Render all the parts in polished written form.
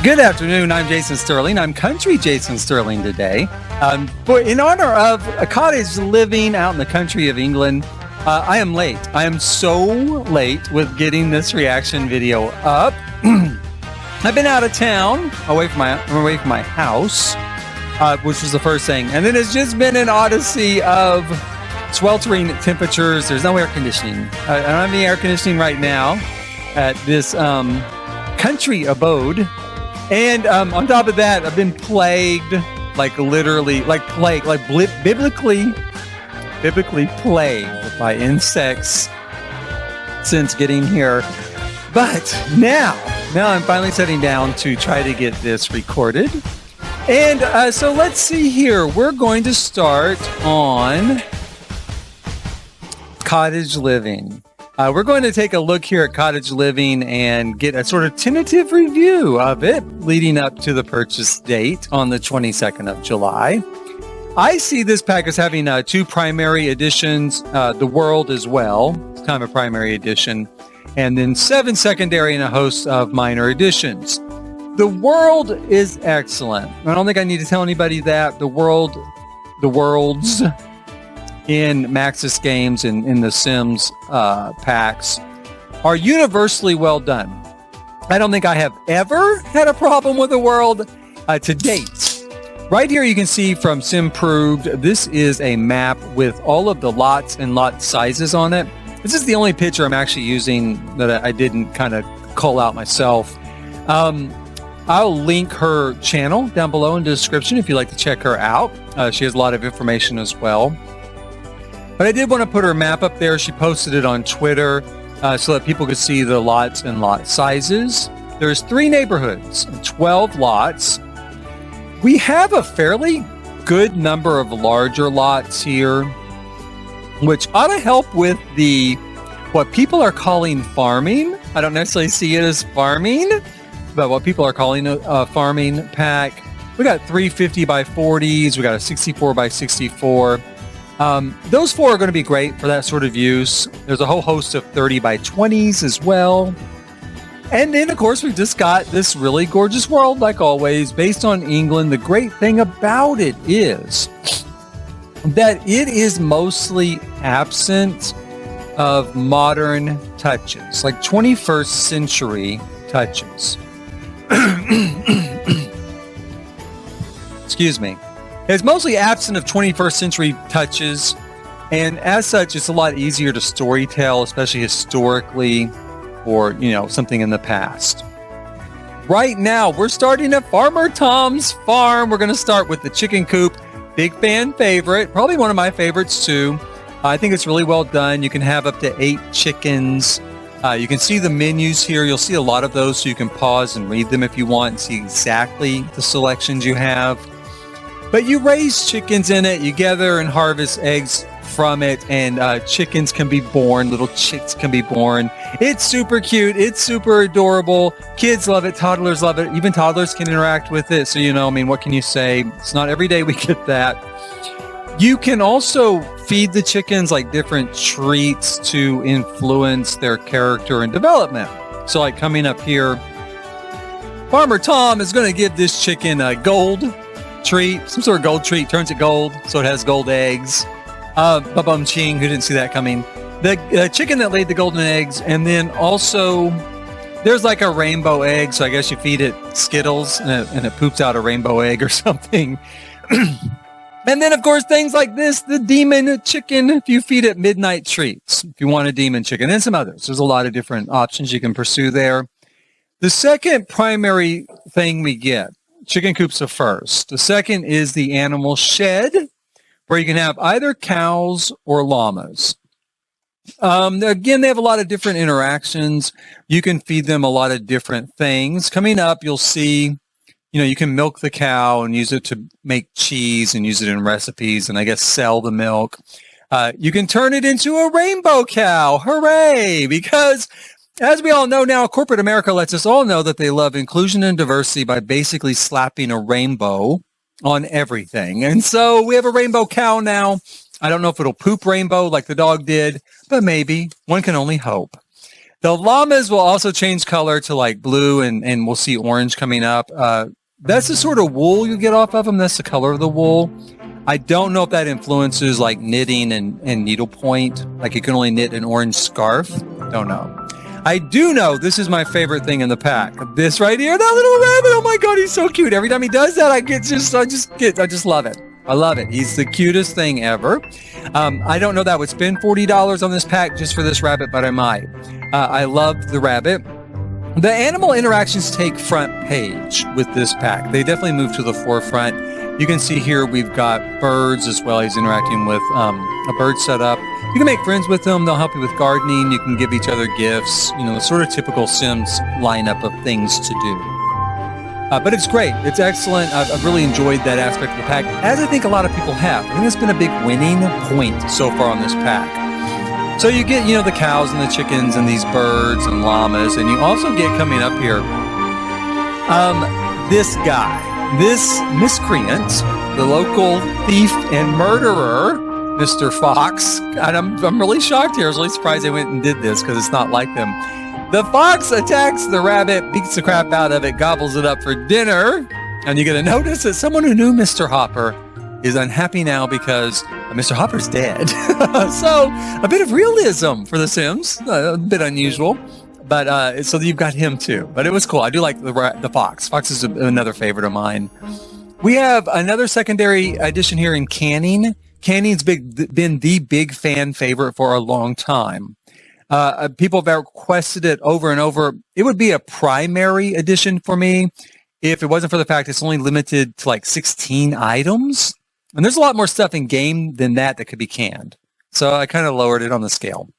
Good afternoon. I'm Jason Sterling. I'm Country Jason Sterling today. In honor of a cottage living out in the country of England, I am late. I am so late with getting this reaction video up. I've been out of town, away from my house, which was the first thing. And then it's just been an odyssey of sweltering temperatures. There's no air conditioning. I don't have any air conditioning right now at this country abode. And on top of that, I've been plagued, biblically plagued by insects since getting here. But now I'm finally sitting down to try to get this recorded. And so let's see here. We're going to start on cottage living. We're going to take a look here at cottage living and get a sort of tentative review of it leading up to the purchase date on the 22nd of July. I see this pack as having two primary editions, the world as well. It's kind of a primary edition. And then 7 secondary and a host of minor editions. The world is excellent. I don't think I need to tell anybody that. The worlds in Maxis games and in the Sims packs are universally well done. I don't think I have ever had a problem with the world to date. Right here you can see from Simproved, this is a map with all of the lots and lot sizes on it. This is the only picture I'm actually using that I didn't kind of call out myself. I'll link her channel down below in the description if you'd like to check her out. She has a lot of information as well. But I did want to put her map up there. She posted it on Twitter so that people could see the lots and lot sizes. There's 3 neighborhoods, 12 lots. We have a fairly good number of larger lots here, which ought to help with what people are calling farming. I don't necessarily see it as farming, but what people are calling a farming pack. We got 350 by 40s. We got a 64 by 64. Those 4 are going to be great for that sort of use. There's a whole host of 30 by 20s as well. And then, of course, we've just got this really gorgeous world, like always, based on England. The great thing about it is that it is mostly absent of modern touches, like 21st century touches. Excuse me. It's mostly absent of 21st century touches, and as such, it's a lot easier to storytell, especially historically, or, something in the past. Right now, we're starting at Farmer Tom's farm. We're going to start with the chicken coop. Big fan favorite, probably one of my favorites too. I think it's really well done. You can have up to 8 chickens. You can see the menus here. You'll see a lot of those, so you can pause and read them if you want and see exactly the selections you have. But you raise chickens in it, you gather and harvest eggs from it, and chickens can be born, little chicks can be born. It's super cute, it's super adorable. Kids love it, toddlers love it, even toddlers can interact with it. So, what can you say? It's not every day we get that. You can also feed the chickens like different treats to influence their character and development. So like coming up here, Farmer Tom is going to give this chicken a gold treat, some sort of gold treat, turns it gold, so it has gold eggs. Ba-bum ching, who didn't see that coming? The chicken that laid the golden eggs, and then also there's like a rainbow egg, so I guess you feed it Skittles, and it poops out a rainbow egg or something. And then, of course, things like this, the demon chicken, if you feed it midnight treats, if you want a demon chicken, and some others. There's a lot of different options you can pursue there. The second primary thing we get, chicken coops are first. The second is the animal shed, where you can have either cows or llamas. Again, they have a lot of different interactions. You can feed them a lot of different things. Coming up, you'll see, you can milk the cow and use it to make cheese and use it in recipes and I guess sell the milk. You can turn it into a rainbow cow. Hooray! Because as we all know now, corporate America lets us all know that they love inclusion and diversity by basically slapping a rainbow on everything. And so we have a rainbow cow now. I don't know if it'll poop rainbow like the dog did, but maybe. One can only hope. The llamas will also change color to like blue, and we'll see orange coming up. That's the sort of wool you get off of them. That's the color of the wool. I don't know if that influences like knitting and needlepoint. Like you can only knit an orange scarf. Don't know. I do know this is my favorite thing in the pack. This right here, that little rabbit. Oh my God, he's so cute. Every time he does that, I just love it. I love it. He's the cutest thing ever. I don't know that I would spend $40 on this pack just for this rabbit, but I might. I love the rabbit. The animal interactions take front page with this pack. They definitely move to the forefront. You can see here we've got birds as well. He's interacting with a bird setup. You can make friends with them. They'll help you with gardening. You can give each other gifts. You know, the sort of typical Sims lineup of things to do. But it's great. It's excellent. I've really enjoyed that aspect of the pack, as I think a lot of people have. I think it's been a big winning point so far on this pack. So you get, the cows and the chickens and these birds and llamas, and you also get coming up here, this guy, this miscreant, the local thief and murderer, Mr. Fox. And I'm really shocked here. I was really surprised they went and did this because it's not like them. The fox attacks the rabbit, beats the crap out of it, gobbles it up for dinner. And you're going to notice that someone who knew Mr. Hopper is unhappy now because Mr. Hopper's dead. So a bit of realism for The Sims, a bit unusual, but so you've got him too. But it was cool. I do like the fox. Fox is another favorite of mine. We have another secondary edition here in Canning. Canning's been the big fan favorite for a long time. People have requested it over and over. It would be a primary edition for me if it wasn't for the fact it's only limited to like 16 items. And there's a lot more stuff in game than that could be canned. So I kind of lowered it on the scale.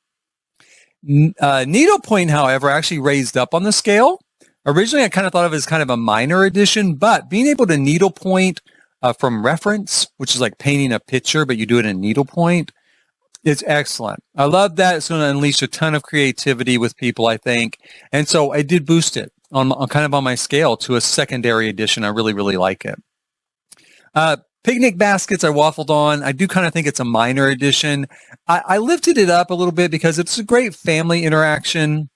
Needlepoint, however, actually raised up on the scale. Originally, I kind of thought of it as kind of a minor addition, but being able to needlepoint from reference, which is like painting a picture, but you do it in needlepoint, it's excellent. I love that. It's going to unleash a ton of creativity with people, I think. And so I did boost it on kind of on my scale to a secondary edition. I really, really like it. Picnic baskets I waffled on. I do kind of think it's a minor addition. I lifted it up a little bit because it's a great family interaction,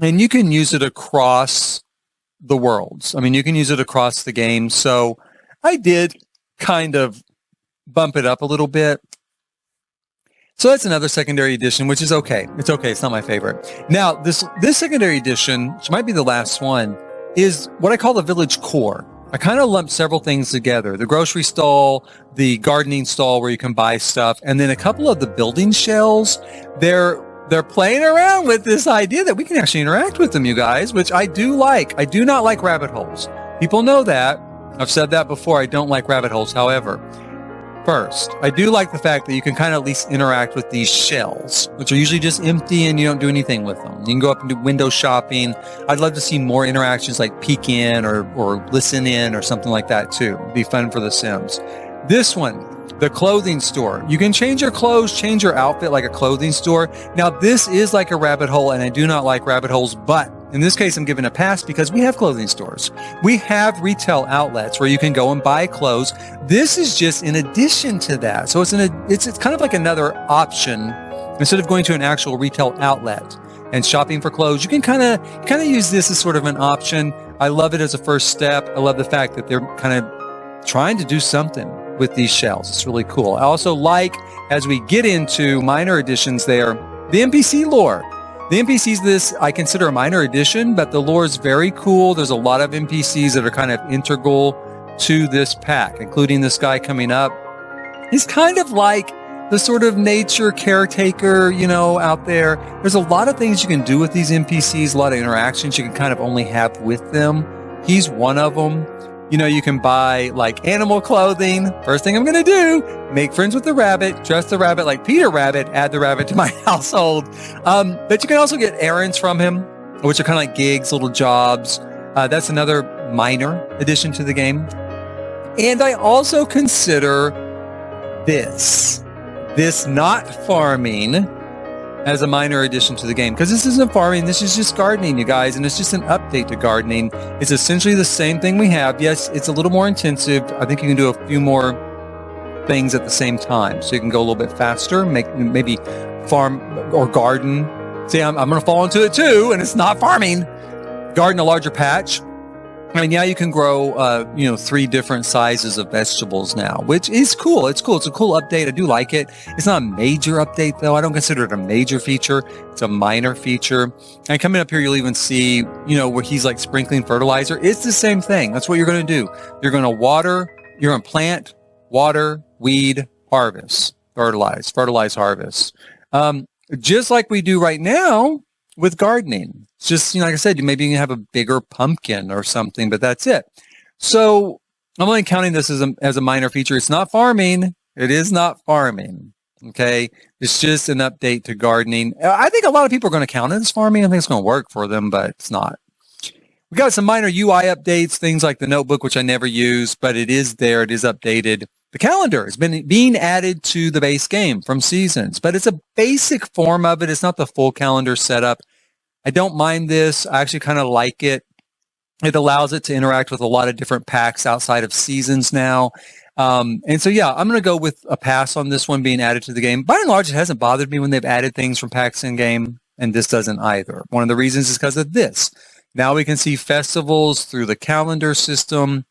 and you can use it across the worlds. I mean, you can use it across the game. So I did kind of bump it up a little bit. So that's another secondary edition, which is okay. It's okay. It's not my favorite. Now, this secondary edition, which might be the last one, is what I call the village core. I kind of lumped several things together. The grocery stall, the gardening stall where you can buy stuff, and then a couple of the building shells. They're playing around with this idea that we can actually interact with them, you guys, which I do like. I do not like rabbit holes. People know that. I've said that before. I don't like rabbit holes. However, first, I do like the fact that you can kind of at least interact with these shells, which are usually just empty and you don't do anything with them. You can go up and do window shopping. I'd love to see more interactions like peek in or listen in or something like that too. It'd be fun for The Sims. This one, the clothing store. You can change your clothes, change your outfit like a clothing store. Now, this is like a rabbit hole, and I do not like rabbit holes, but in this case, I'm giving a pass because we have clothing stores. We have retail outlets where you can go and buy clothes. This is just in addition to that. So it's kind of like another option. Instead of going to an actual retail outlet and shopping for clothes, you can kind of use this as sort of an option. I love it as a first step. I love the fact that they're kind of trying to do something with these shells. It's really cool. I also like, as we get into minor additions there, the NPC lore. The NPCs, this I consider a minor addition, but the lore is very cool. There's a lot of NPCs that are kind of integral to this pack, including this guy coming up. He's kind of like the sort of nature caretaker, out there. There's a lot of things you can do with these NPCs, a lot of interactions you can kind of only have with them. He's one of them. You can buy like animal clothing. First thing I'm going to do, make friends with the rabbit, dress the rabbit like Peter Rabbit, add the rabbit to my household. But you can also get errands from him, which are kind of like gigs, little jobs. That's another minor addition to the game. And I also consider this not farming as a minor addition to the game, because this isn't farming, this is just gardening, you guys, and it's just an update to gardening. It's essentially the same thing we have. Yes, it's a little more intensive. I think you can do a few more things at the same time, so you can go a little bit faster, maybe farm or garden See, I'm going to fall into it too, and it's not farming. Garden a larger patch. I mean, yeah, you can grow, 3 different sizes of vegetables now, which is cool. It's cool. It's a cool update. I do like it. It's not a major update, though. I don't consider it a major feature. It's a minor feature. And coming up here, you'll even see, where he's like sprinkling fertilizer. It's the same thing. That's what you're going to do. You're going to water, you're going to plant, water, weed, harvest, fertilize, harvest. Just like we do right now with gardening. It's just, like I said, maybe you can have a bigger pumpkin or something, but that's it. So I'm only counting this as a minor feature. It's not farming. It is not farming. Okay. It's just an update to gardening. I think a lot of people are going to count it as farming. I think it's going to work for them, but it's not. We got some minor UI updates, things like the notebook, which I never use, but it is there. It is updated. The calendar has been being added to the base game from seasons, but it's a basic form of it. It's not the full calendar setup. I don't mind this. I actually kind of like it. It allows it to interact with a lot of different packs outside of seasons now. And so, yeah, I'm going to go with a pass on this one being added to the game. By and large, it hasn't bothered me when they've added things from packs in game, and this doesn't either. One of the reasons is because of this. Now we can see festivals through the calendar system.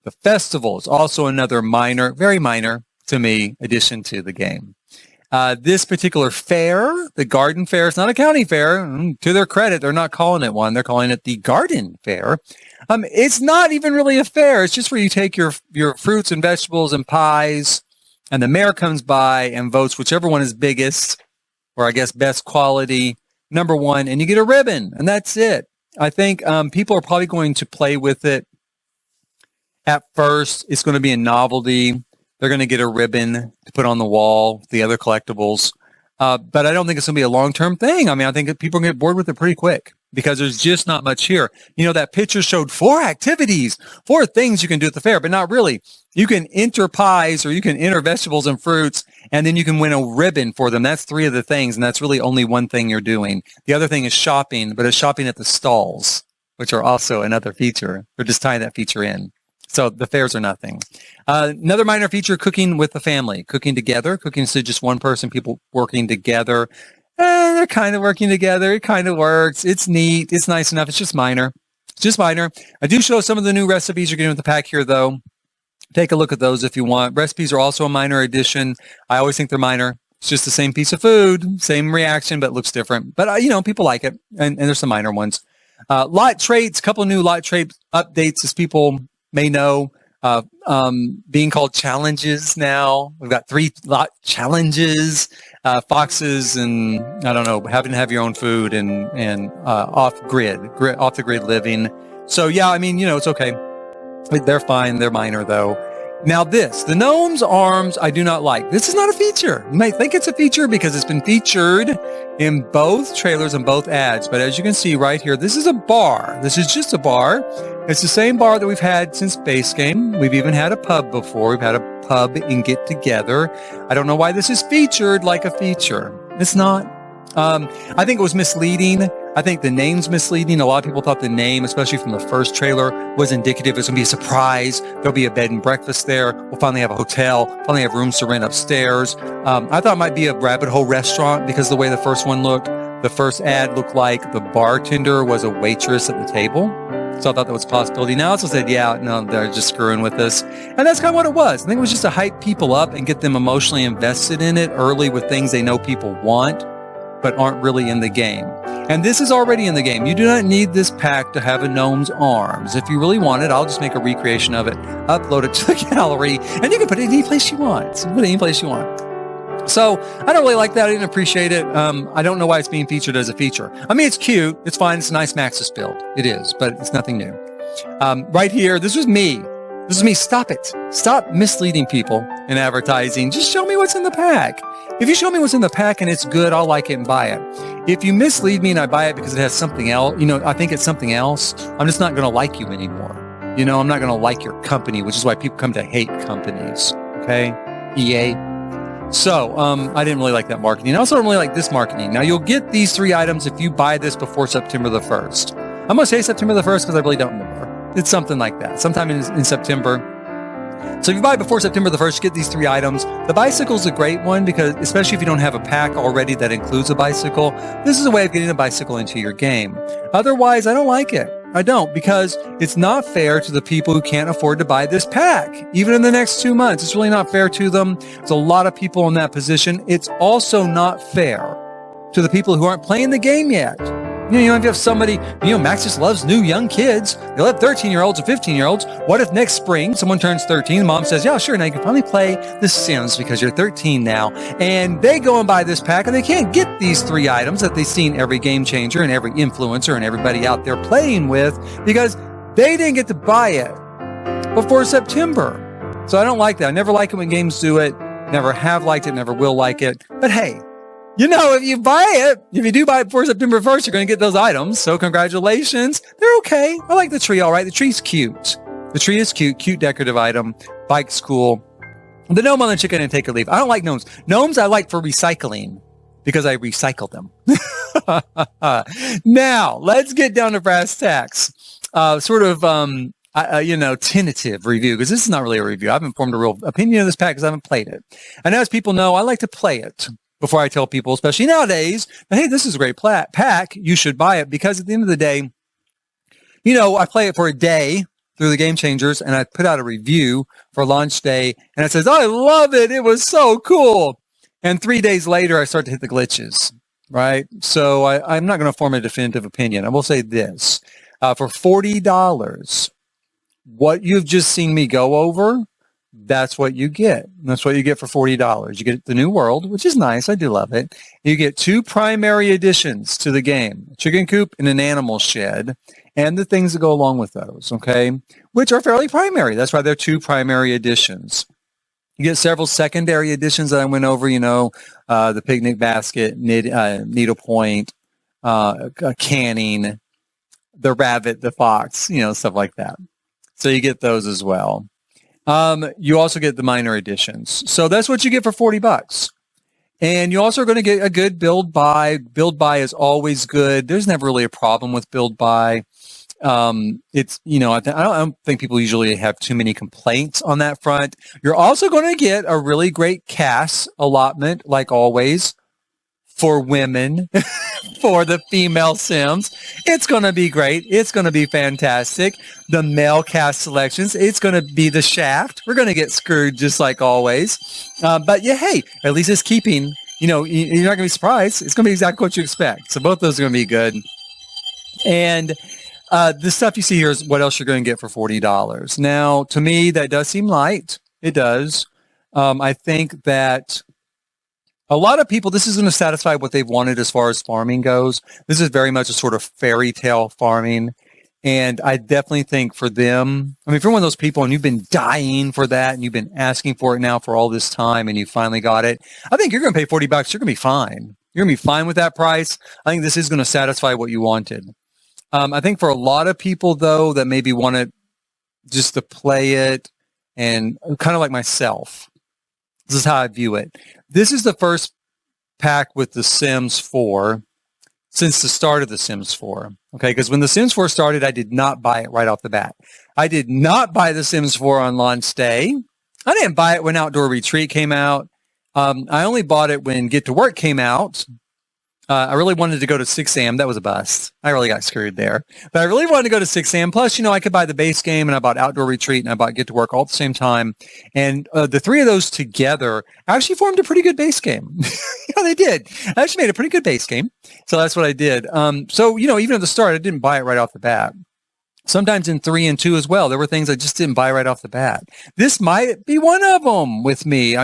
The festival is also another minor, very minor to me, addition to the game. This particular fair, the garden fair, it's not a county fair. To their credit, they're not calling it one. They're calling it the garden fair. It's not even really a fair. It's just where you take your fruits and vegetables and pies, and the mayor comes by and votes whichever one is biggest, or I guess best quality, number one, and you get a ribbon, and that's it. I think people are probably going to play with it. At first, it's going to be a novelty. They're going to get a ribbon to put on the wall, the other collectibles. But I don't think it's going to be a long-term thing. I mean, I think that people are going to get bored with it pretty quick because there's just not much here. That picture showed 4 activities, 4 things you can do at the fair, but not really. You can enter pies or you can enter vegetables and fruits, and then you can win a ribbon for them. That's 3 of the things, and that's really only one thing you're doing. The other thing is shopping, but it's shopping at the stalls, which are also another feature. They're just tying that feature in. So the fairs are nothing. Another minor feature, cooking with the family. Cooking together. Cooking to just one person, people working together. They're kind of working together. It kind of works. It's neat. It's nice enough. It's just minor. It's just minor. I do show some of the new recipes you're getting with the pack here, though. Take a look at those if you want. Recipes are also a minor addition. I always think they're minor. It's just the same piece of food, same reaction, but it looks different. But, people like it, and there's some minor ones. Lot traits, a couple of new lot trait updates as people may know, being called challenges now. We've got 3 lot challenges, foxes, and I don't know, having to have your own food and off the grid living. So yeah, I mean, it's okay. They're fine. They're minor though. Now the Gnomes Arms, I do not like. This is not a feature. You might think it's a feature because it's been featured in both trailers and both ads. But as you can see right here, this is a bar. This is just a bar. It's the same bar that we've had since base game. We've even had a pub before. We've had a pub and get together. I don't know why this is featured like a feature. It's not. I think it was misleading. I think the name's misleading. A lot of people thought the name, especially from the first trailer, was indicative. It's going to be a surprise. There'll be a bed and breakfast there. We'll finally have a hotel. Finally have rooms to rent upstairs. I thought it might be a rabbit hole restaurant because of the way the first one looked. The first ad looked like the bartender was a waitress at the table. So I thought that was a possibility. Now I also said, yeah, no, they're just screwing with us. And that's kind of what it was. I think it was just to hype people up and get them emotionally invested in it early with things they know people want, but aren't really in the game. And this is already in the game. You do not need this pack to have a Gnomes Arms. If you really want it, I'll just make a recreation of it, upload it to the gallery, and you can put it any place you want. So put it any place you want. So I don't really like that. I didn't appreciate it. I don't know why it's being featured as a feature. I mean, it's cute. It's fine. It's a nice Maxis build. It is, but it's nothing new. Right here, this was me. This is me. Stop it. Stop misleading people in advertising. Just show me what's in the pack. If you show me what's in the pack and it's good, I'll like it and buy it. If you mislead me and I buy it because it has something else, I think it's something else, I'm just not going to like you anymore. I'm not going to like your company, which is why people come to hate companies. Okay? EA. So, I didn't really like that marketing. I also don't really like this marketing. Now, you'll get these 3 items if you buy this before September the 1st. I'm going to say September the 1st because I really don't remember. It's something like that. Sometime in September. So if you buy before September the 1st, you get these 3 items. The bicycle's a great one because, especially if you don't have a pack already that includes a bicycle, this is a way of getting a bicycle into your game. Otherwise, I don't like it. I don't, because it's not fair to the people who can't afford to buy this pack. Even in the next 2 months, it's really not fair to them. There's a lot of people in that position. It's also not fair to the people who aren't playing the game yet. If you have somebody, Max just loves new young kids. They love 13-year-olds and 15-year-olds. What if next spring someone turns 13, mom says, yeah, sure, now you can finally play The Sims because you're 13 now. And they go and buy this pack and they can't get these 3 items that they've seen every game changer and every influencer and everybody out there playing with because they didn't get to buy it before September. So I don't like that. I never like it when games do it. Never have liked it, never will like it. But hey, if you buy it, if you do buy it before September 1st, you're going to get those items. So congratulations. They're okay. I like the tree all right. The tree's cute. The tree is cute decorative item. Bike's cool. The gnome on the chicken and take or leave. I don't like gnomes. Gnomes I like for recycling because I recycle them. Now, let's get down to brass tacks. Tentative review, because this is not really a review. I haven't formed a real opinion of this pack because I haven't played it. And as people know, I like to play it before I tell people, especially nowadays, hey, this is a great pack. You should buy it because at the end of the day, I play it for a day through the Game Changers and I put out a review for launch day and it says, I love it. It was so cool. And 3 days later, I start to hit the glitches, right? So I'm not going to form a definitive opinion. I will say this. For $40, what you've just seen me go over, that's what you get. That's what you get for $40. You get the new world, which is nice. I do love it. You get 2 primary additions to the game, a chicken coop and an animal shed, and the things that go along with those, okay, which are fairly primary. That's why they're 2 primary additions. You get several secondary additions that I went over, the picnic basket, needlepoint, canning, the rabbit, the fox, stuff like that. So you get those as well. You also get the minor additions. So that's what you get for $40. And you also are going to get a good build buy. Build buy is always good. There's never really a problem with build buy. It's, I don't think people usually have too many complaints on that front. You're also going to get a really great CAS allotment, like always, for women, for the female Sims. It's going to be great. It's going to be fantastic. The male cast selections, it's going to be the shaft. We're going to get screwed just like always. But yeah, hey, at least it's keeping, you're not going to be surprised. It's going to be exactly what you expect. So both those are going to be good. And the stuff you see here is what else you're going to get for $40. Now, to me, that does seem light. It does. I think that a lot of people, this is going to satisfy what they've wanted as far as farming goes. This is very much a sort of fairy tale farming. And I definitely think for them, if you're one of those people and you've been dying for that and you've been asking for it now for all this time and you finally got it, I think you're going to pay $40. You're going to be fine. You're going to be fine with that price. I think this is going to satisfy what you wanted. I think for a lot of people, though, that maybe want it just to play it and kind of like myself, this is how I view it. This is the first pack with The Sims 4 since the start of The Sims 4. Okay, because when The Sims 4 started, I did not buy it right off the bat. I did not buy The Sims 4 on launch day. I didn't buy it when Outdoor Retreat came out. I only bought it when Get to Work came out. I really wanted to go to 6am. That was a bust. I really got screwed there. But I really wanted to go to 6am. Plus, I could buy the base game, and I bought Outdoor Retreat, and I bought Get to Work all at the same time. And the 3 of those together actually formed a pretty good base game. They did. I actually made a pretty good base game. So that's what I did. So, even at the start, I didn't buy it right off the bat. Sometimes in 3 and 2 as well, there were things I just didn't buy right off the bat. This might be one of them with me.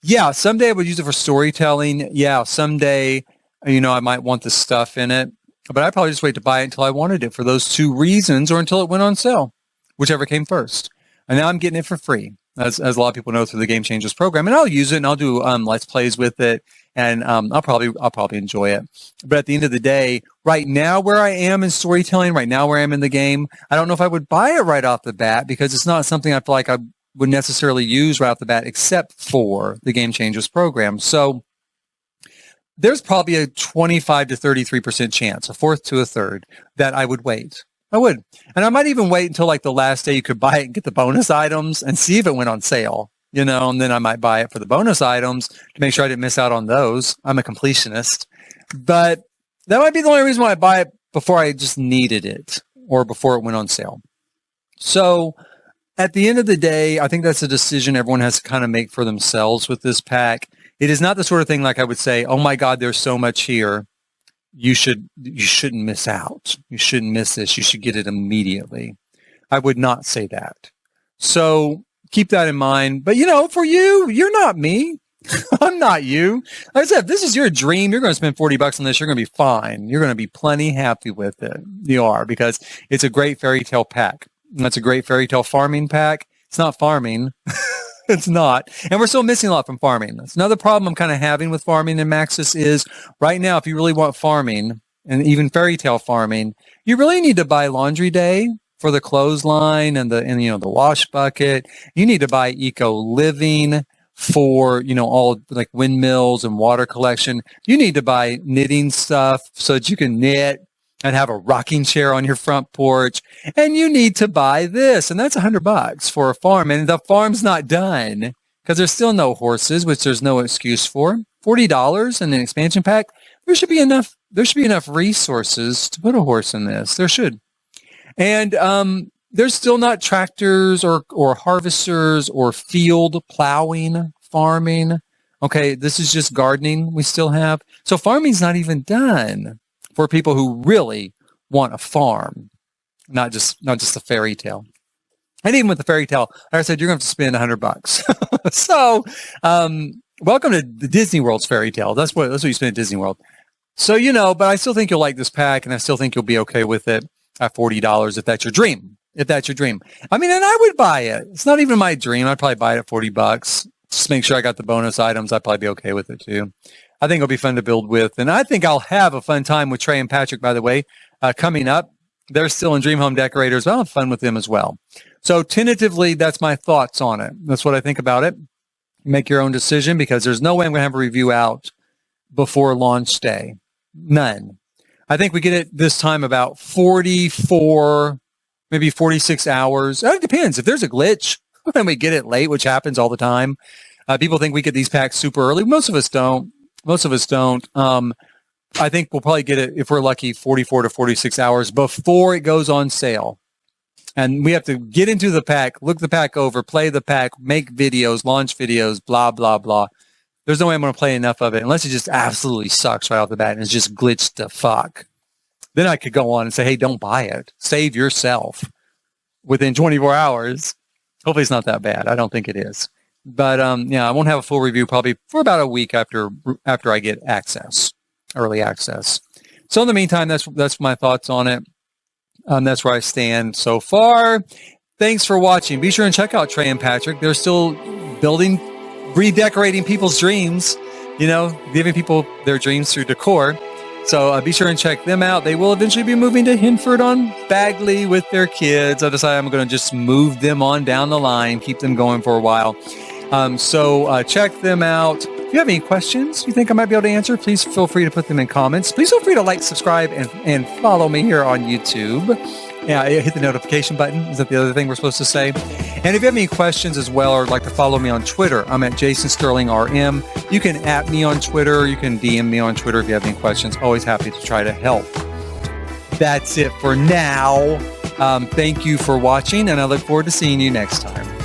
Yeah, someday I would use it for storytelling. Yeah, someday, I might want the stuff in it, but I'd probably just wait to buy it until I wanted it for those 2 reasons or until it went on sale, whichever came first. And now I'm getting it for free, as a lot of people know through the Game Changers program. And I'll use it and I'll do Let's Plays with it, and I'll probably enjoy it. But at the end of the day, right now where I am in storytelling, right now where I am in the game, I don't know if I would buy it right off the bat because it's not something I feel like I would necessarily use right off the bat except for the Game Changers program. So there's probably a 25 to 33% chance, a fourth to a third, that I would wait. I would. And I might even wait until like the last day you could buy it and get the bonus items and see if it went on sale, and then I might buy it for the bonus items to make sure I didn't miss out on those. I'm a completionist. But that might be the only reason why I buy it before I just needed it or before it went on sale. So at the end of the day, I think that's a decision everyone has to kind of make for themselves with this pack. It is not the sort of thing like I would say, oh my God, there's so much here. You shouldn't miss out. You shouldn't miss this. You should get it immediately. I would not say that. So keep that in mind. But for you, you're not me. I'm not you. Like I said, if this is your dream, you're going to spend $40 on this. You're going to be fine. You're going to be plenty happy with it. You are, because it's a great fairy tale pack. And that's a great fairy tale farming pack. It's not farming. It's not. And we're still missing a lot from farming. That's another problem I'm kind of having with farming in Maxis is right now, if you really want farming and even fairy tale farming, you really need to buy Laundry Day for the clothesline and the wash bucket. You need to buy Eco Living for, all like windmills and water collection. You need to buy knitting stuff so that you can knit and have a rocking chair on your front porch. And you need to buy this. And that's $100 for a farm. And the farm's not done because there's still no horses, which there's no excuse for. $40 in an expansion pack. There should be enough resources to put a horse in this. There should. And there's still not tractors or harvesters or field plowing, farming. Okay, this is just gardening we still have. So farming's not even done for people who really want a farm, not just a fairy tale. And even with the fairy tale, like I said, you're going to have to spend $100. So, welcome to the Disney World's fairy tale. That's what you spend at Disney World. So, but I still think you'll like this pack, and I still think you'll be okay with it at $40 if that's your dream. I mean, and I would buy it. It's not even my dream. I'd probably buy it at $40. Just make sure I got the bonus items. I'd probably be okay with it too. I think it'll be fun to build with. And I think I'll have a fun time with Trey and Patrick, by the way, coming up. They're still in Dream Home Decorators, but I'll have fun with them as well. So tentatively, that's my thoughts on it. That's what I think about it. Make your own decision because there's no way I'm going to have a review out before launch day. None. I think we get it this time about 44, maybe 46 hours. It depends. If there's a glitch and we get it late, which happens all the time, people think we get these packs super early. Most of us don't. I think we'll probably get it, if we're lucky, 44 to 46 hours before it goes on sale. And we have to get into the pack, look the pack over, play the pack, make videos, launch videos, blah, blah, blah. There's no way I'm going to play enough of it unless it just absolutely sucks right off the bat and it's just glitched to fuck. Then I could go on and say, hey, don't buy it. Save yourself within 24 hours. Hopefully it's not that bad. I don't think it is. But I won't have a full review probably for about a week after I get early access. So in the meantime, that's my thoughts on it. That's where I stand so far. Thanks for watching. Be sure and check out Trey and Patrick. They're still redecorating people's dreams, giving people their dreams through decor. So be sure and check them out. They will eventually be moving to Hinford on Bagley with their kids. I decided I'm going to just move them on down the line, keep them going for a while. So check them out. If you have any questions you think I might be able to answer, please feel free to put them in comments. Please feel free to like, subscribe, and follow me here on YouTube. Yeah, hit the notification button. Is that the other thing we're supposed to say? And if you have any questions as well or would like to follow me on Twitter, I'm at Jason Sterling RM. You can @ me on Twitter. You can DM me on Twitter if you have any questions. Always happy to try to help. That's it for now. Thank you for watching, and I look forward to seeing you next time.